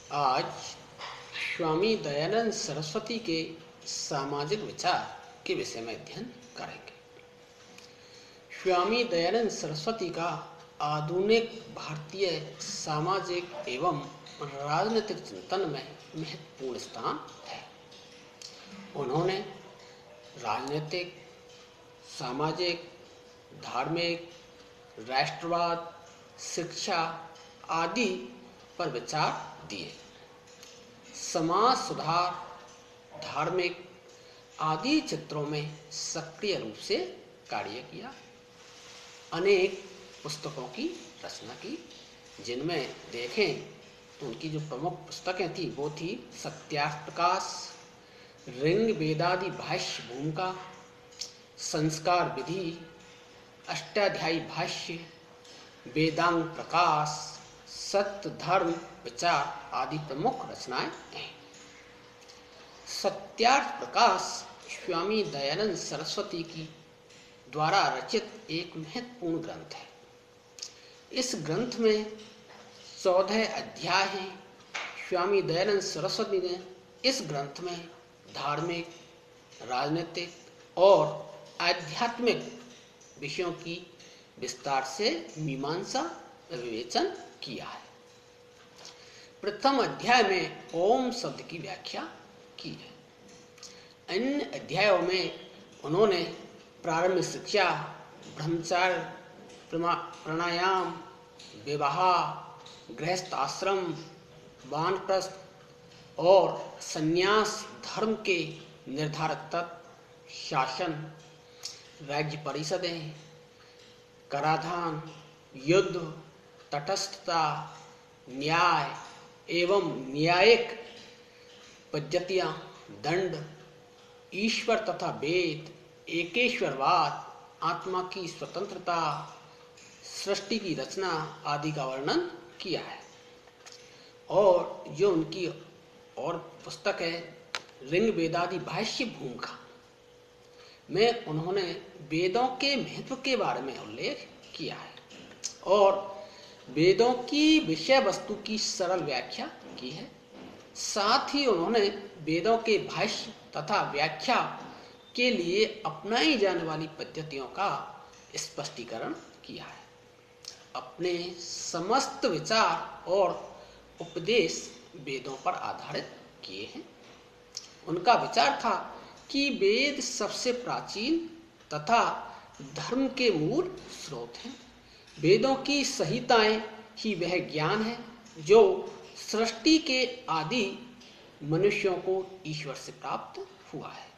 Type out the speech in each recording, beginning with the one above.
आज स्वामी दयानंद सरस्वती के सामाजिक विचार के विषय में अध्ययन करेंगे। स्वामी दयानंद सरस्वती का आधुनिक भारतीय सामाजिक एवं राजनीतिक चिंतन में महत्वपूर्ण स्थान है। उन्होंने राजनीतिक, सामाजिक, धार्मिक, राष्ट्रवाद, शिक्षा आदि पर विचार दिए। समाज सुधार, धार्मिक आदि क्षेत्रों में सक्रिय रूप से कार्य किया। अनेक पुस्तकों की रचना की, जिनमें देखें तो उनकी जो प्रमुख पुस्तकें थी वो थी सत्यार्थ प्रकाश, ऋग वेदादि भाष्य भूमिका, संस्कार विधि, अष्टाध्यायी भाष्य, वेदांग प्रकाश, सत्य धर्म विचार आदि प्रमुख रचनाएं हैं। सत्यार्थ प्रकाश स्वामी दयानंद सरस्वती की द्वारा रचित एक महत्वपूर्ण ग्रंथ है। इस ग्रंथ में 14 अध्याय हैं। स्वामी दयानंद सरस्वती ने इस ग्रंथ में धार्मिक, राजनीतिक और आध्यात्मिक विषयों की विस्तार से मीमांसा विवेचन किया है। प्रथम अध्याय में ओम शब्द की व्याख्या की है। अन्य अध्यायों में उन्होंने प्रारंभिक शिक्षा, ब्रह्मचर्य, प्राणायाम, विवाह, गृहस्थ आश्रम, वानप्रस्थ और संन्यास धर्म के निर्धारक तत्व, शासन, राज्य परिषदें, कराधान, युद्ध, तटस्थता, न्याय एवं न्यायिक पद्धतियां, दंड, ईश्वर तथा वेद, एकेश्वरवाद, आत्मा की स्वतंत्रता, सृष्टि की रचना आदि का वर्णन किया है। और जो उनकी और पुस्तक है ऋग वेदादि भाष्य भूमिका में उन्होंने वेदों के महत्व के बारे में उल्लेख किया है और वेदों की विषय वस्तु की सरल व्याख्या की है। साथ ही उन्होंने वेदों के भाष्य तथा व्याख्या के लिए अपनाई जाने वाली पद्धतियों का स्पष्टीकरण किया है। अपने समस्त विचार और उपदेश वेदों पर आधारित किए हैं। उनका विचार था कि वेद सबसे प्राचीन तथा धर्म के मूल स्रोत हैं। वेदों की संहिताएं ही वह ज्ञान है जो सृष्टि के आदि मनुष्यों को ईश्वर से प्राप्त हुआ है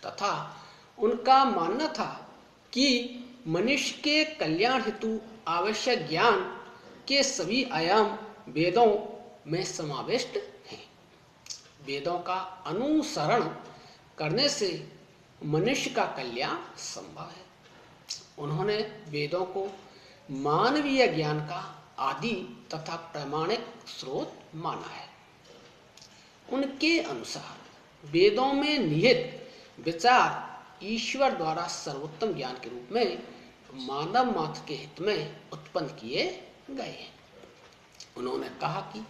तथा उनका मानना था कि मनुष्य के कल्याण हेतु आवश्यक ज्ञान के सभी आयाम वेदों में समाविष्ट हैं। वेदों का अनुसरण करने से मनुष्य का कल्याण संभव है। उन्होंने वेदों को मानवीय ज्ञान का आदि तथा प्रामाणिक स्रोत माना है। उनके अनुसार वेदों में निहित विचार ईश्वर द्वारा सर्वोत्तम ज्ञान के रूप में मानव मात्र के हित में उत्पन्न किए गए हैं। उन्होंने कहा कि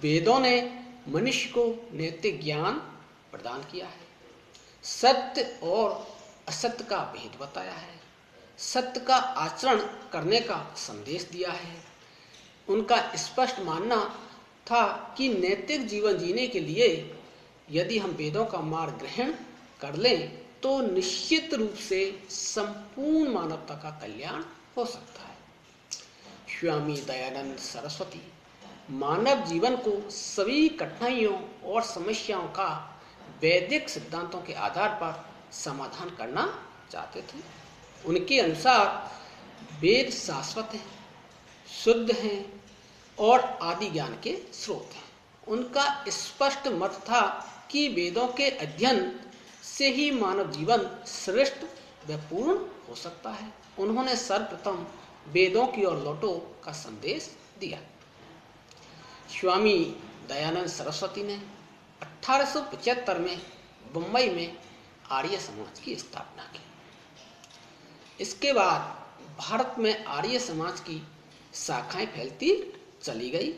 वेदों ने मनुष्य को नैतिक ज्ञान प्रदान किया है, सत्य और असत्य का भेद बताया है, सत्य का आचरण करने का संदेश दिया है। उनका स्पष्ट मानना था कि नैतिक जीवन जीने के लिए यदि हम वेदों का मार्ग ग्रहण कर लें तो निश्चित रूप से संपूर्ण मानवता का कल्याण हो सकता है। स्वामी दयानंद सरस्वती मानव जीवन को सभी कठिनाइयों और समस्याओं का वैदिक सिद्धांतों के आधार पर समाधान करना चाहते थे। उनके अनुसार वेद शाश्वत हैं, शुद्ध हैं और आदि ज्ञान के स्रोत हैं। उनका स्पष्ट मत था कि वेदों के अध्ययन से ही मानव जीवन श्रेष्ठ व पूर्ण हो सकता है। उन्होंने सर्वप्रथम वेदों की ओर लौटो का संदेश दिया। स्वामी दयानंद सरस्वती ने 1875 में बम्बई में आर्य समाज की स्थापना की। इसके बाद भारत में आर्य समाज की शाखाएं फैलती चली गई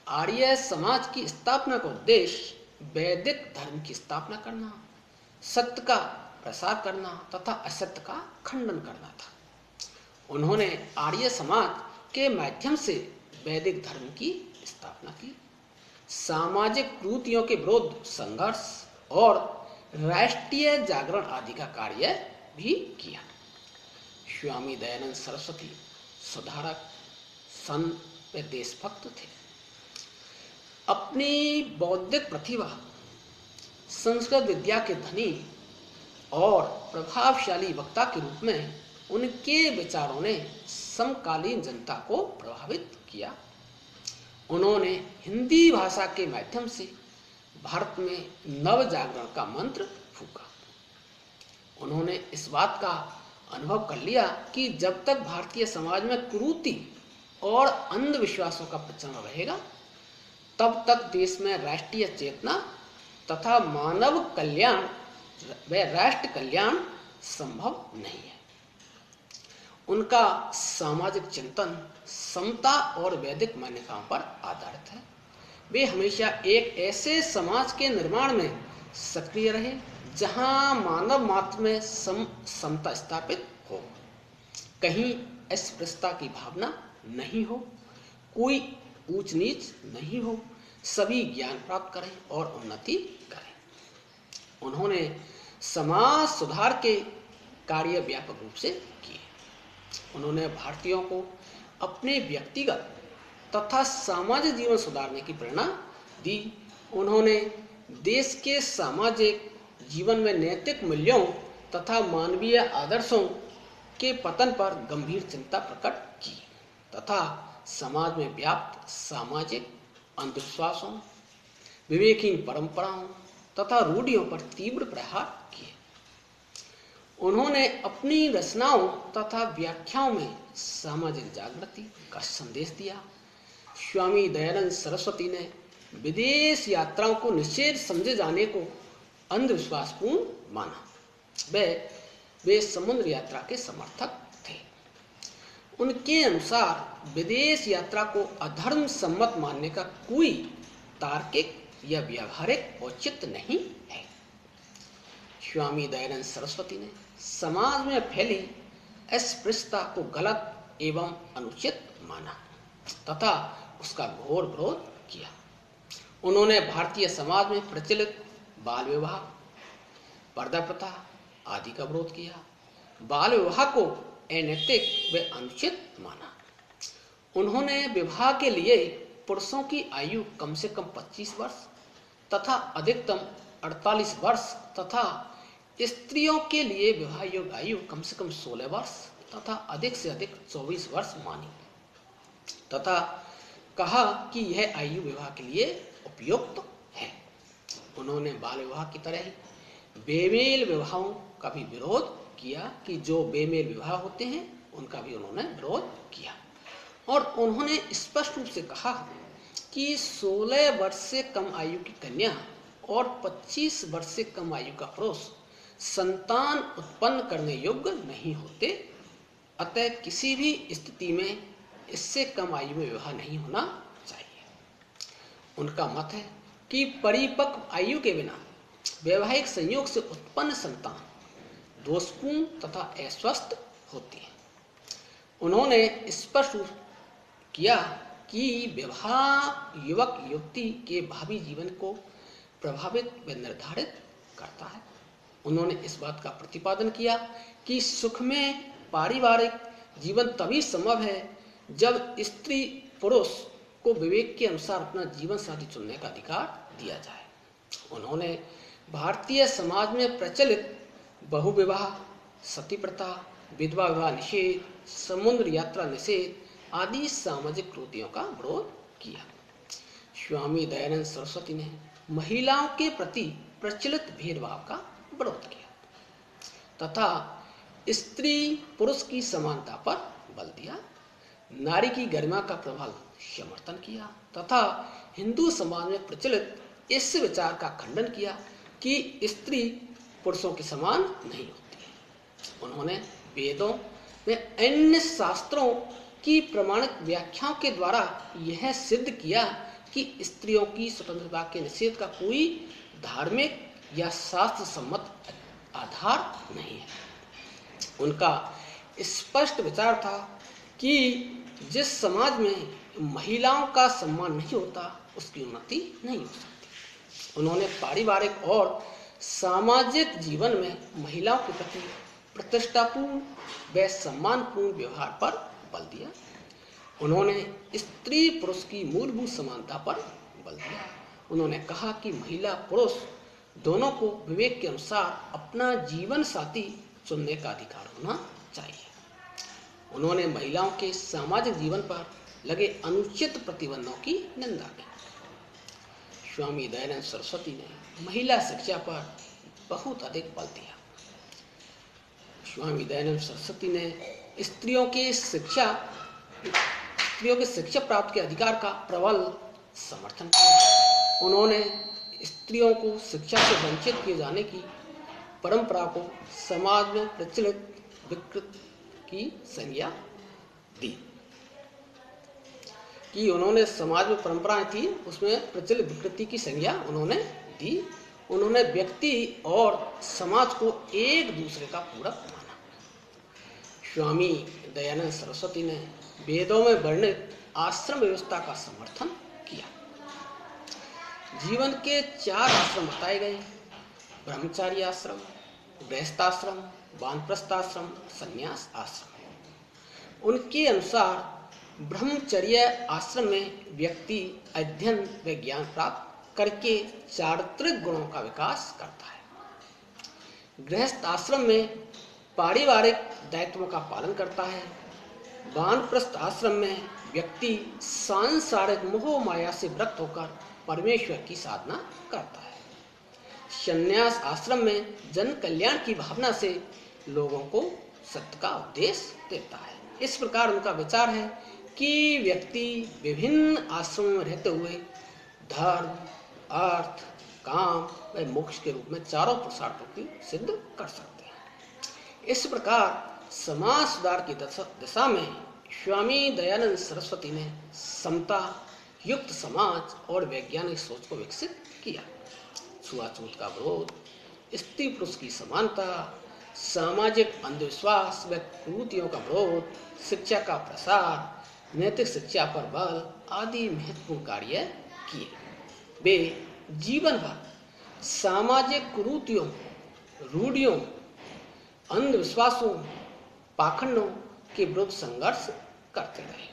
आर्य समाज की स्थापना का उद्देश्य वैदिक धर्म की स्थापना करना, सत्य का प्रसार करना तथा असत्य का खंडन करना था। उन्होंने आर्य समाज के माध्यम से वैदिक धर्म की स्थापना की, सामाजिक कुरीतियों के विरुद्ध संघर्ष और राष्ट्रीय जागरण आदि का कार्य भी किया। स्वामी दयानंद सरस्वती सुधारक, संत व देशभक्त थे। अपनी बौद्धिक प्रतिभा, संस्कृत विद्या के धनी और प्रभावशाली वक्ता के रूप में उनके विचारों ने समकालीन जनता को प्रभावित किया। उन्होंने हिंदी भाषा के माध्यम से भारत में नव जागरण का मंत्र फूंका। उन्होंने इस बात का अनुभव कर लिया कि जब तक भारतीय समाज में कुरीति और अंधविश्वासों का प्रचलन रहेगा, तब तक देश में राष्ट्रीय चेतना तथा मानव कल्याण व राष्ट्र कल्याण संभव नहीं है। उनका सामाजिक चिंतन समता और वैदिक मान्यताओं पर आधारित है। वे हमेशा एक ऐसे समाज के निर्माण में सक्रिय रहे जहां मानव मात्र में समता स्थापित हो, कहीं अस्पृश्यता की भावना नहीं हो, कोई ऊंच नीच नहीं हो, सभी ज्ञान प्राप्त करें और उन्नति करें। उन्होंने समाज सुधार के कार्य व्यापक रूप से किए। उन्होंने भारतीयों को अपने व्यक्तिगत तथा सामाजिक जीवन सुधारने की प्रेरणा दी। उन्होंने देश के सामाजिक जीवन में नैतिक मूल्यों तथा मानवीय आदर्शों के पतन पर गंभीर चिंता प्रकट की तथा समाज में व्याप्त सामाजिक अंधविश्वासों, विवेकहीन परंपराओं तथा रूढ़ियों पर तीव्र प्रहार किए। उन्होंने अपनी रचनाओं तथा व्याख्याओं में सामाजिक जागृति का संदेश दिया। स्वामी दयानंद सरस्वती ने विदेश यात्राओं को निषेध समझे जाने को अंधविश्वासपूर्ण माना। वे समुद्र यात्रा के समर्थक थे। उनके अनुसार विदेश यात्रा को अधर्म सम्मत मानने का कोई तार्किक या व्यावहारिक औचित्य नहीं है। स्वामी दयानंद सरस्वती ने समाज में फैली अस्पृश्यता को गलत एवं अनुचित माना तथा उसका घोर विरोध किया। उन्होंने भारतीय समाज में प्रचलित बाल विवाह, पर्दा प्रथा आदि का विरोध किया। बाल विवाह को अनैतिक व अनुचित माना। उन्होंने विवाह के लिए पुरुषों की आयु कम से कम 25 वर्ष तथा अधिकतम 48 वर्ष तथा स्त्रियों के लिए विवाह योग्य आयु कम से कम 16 वर्ष तथा अधिक से अधिक 24 वर्ष मानी तथा कहा कि यह आयु विवाह के लिए उपयुक्त है। उन्होंने बाल विवाह की तरह ही बेमेल विवाहों का भी विरोध किया कि जो बेमेल विवाह होते हैं उनका भी उन्होंने विरोध किया। और उन्होंने स्पष्ट रूप से कहा कि 16 वर्ष से कम आयु की कन्या और 25 वर्ष से कम आयु का पुरुष संतान उत्पन्न करने योग्य नहीं होते, अतः किसी भी स्थिति में इससे कम आयु में विवाह नहीं होना चाहिए। उनका मत है कि परिपक्व आयु के बिना वैवाहिक संयोग से उत्पन्न संतान दोषपूर्ण तथा अस्वस्थ होती है। उन्होंने स्पष्ट किया कि विवाह युवक युवती के भावी जीवन को प्रभावित व निर्धारित करता है। उन्होंने इस बात का प्रतिपादन किया कि सुखमय पारिवारिक जीवन तभी संभव है जब स्त्री पुरुष को विवेक के अनुसार अपना जीवन साथी चुनने का अधिकार दिया जाए। उन्होंने भारतीय समाज में प्रचलित बहुविवाह, सती प्रथा, विधवा विवाह निषेध, समुद्र यात्रा निषेध आदि सामाजिक कृतियों का विरोध किया। स्वामी दयानंद सरस्वती ने महिलाओं के प्रति प्रचलित भेदभाव का विरोध किया तथा स्त्री पुरुष की समानता पर बल दिया, नारी की गरिमा का प्रबल समर्थन किया तथा हिंदू समाज में प्रचलित इस विचार का खंडन किया कि स्त्री पुरुषों के समान नहीं होती है। उन्होंने वेदों में अन्य शास्त्रों की प्रमाणिक व्याख्याओं के द्वारा यह सिद्ध किया कि स्त्रियों की स्वतंत्रता के निषेध का कोई धार्मिक या शास्त्र सम्मत आधार नहीं है। उनका स्पष्ट विचार था कि जिस समाज में महिलाओं का सम्मान नहीं होता उसकी उन्नति नहीं हो सकती। उन्होंने पारिवारिक और सामाजिक जीवन में महिलाओं के प्रति प्रतिष्ठापूर्ण व सम्मानपूर्ण व्यवहार पर बल दिया। उन्होंने स्त्री पुरुष की मूलभूत समानता पर बल दिया। उन्होंने कहा कि महिला पुरुष दोनों को विवेक के अनुसार अपना जीवन साथी चुनने का अधिकार होना चाहिए। उन्होंने महिलाओं के सामाजिक जीवन पर लगे अनुचित प्रतिबंधों की निंदा की। स्वामी दयानंद सरस्वती ने महिला शिक्षा पर बहुत अधिक बल दिया। स्वामी दयानंद सरस्वती ने स्त्रियों के शिक्षा प्राप्त के अधिकार का प्रबल समर्थन किया। उन्होंने स्त्रियों को शिक्षा से वंचित किए जाने की परंपरा को समाज में प्रचलित विकृत की संज्ञा दी। कि उन्होंने समाज में परंपराएं थी उसमें प्रचलित विकृति की संज्ञा उन्होंने दी। उन्होंने व्यक्ति और समाज को एक दूसरे का पूरक माना। स्वामी दयानंद सरस्वती ने वेदों में वर्णित आश्रम व्यवस्था का समर्थन किया। जीवन के 4 आश्रम बताए गए: ब्रह्मचारी आश्रम, गृहस्थाश्रम, वानप्रस्थ आश्रम, संन्यास आश्रम। उनके अनुसार ब्रह्मचर्य आश्रम में व्यक्ति अध्ययन व ज्ञान प्राप्त करके चारित्रिक गुणों का विकास करता है। गृहस्थ आश्रम में पारिवारिक दायित्वों का पालन करता है। वानप्रस्थ आश्रम में व्यक्ति सांसारिक मोह माया से विरक्त होकर परमेश्वर की साधना करता है। संन्यास आश्रम में जन कल्याण की भावना से लोगों को सत्य का उपदेश देता है। इस प्रकार उनका विचार है कि व्यक्ति विभिन्न आश्रमों में रहते हुए धर्म, अर्थ, काम व मोक्ष के रूप में चारों पुरुषार्थों की सिद्ध कर सकते हैं। इस प्रकार समाज सुधार की दिशा में स्वामी दयानंद सरस्वती ने समता युक्त समाज और वैज्ञानिक सोच को विकसित किया। छुआछूत का विरोध, स्त्री पुरुष की समानता, सामाजिक अंधविश्वास व कुरीतियों का विरोध, शिक्षा का प्रसार, नैतिक शिक्षा पर बल आदि महत्वपूर्ण कार्य किए। वे जीवन भर सामाजिक कुरीतियों, रूढ़ियों, अंधविश्वासों, पाखंडों के विरुद्ध संघर्ष करते रहे।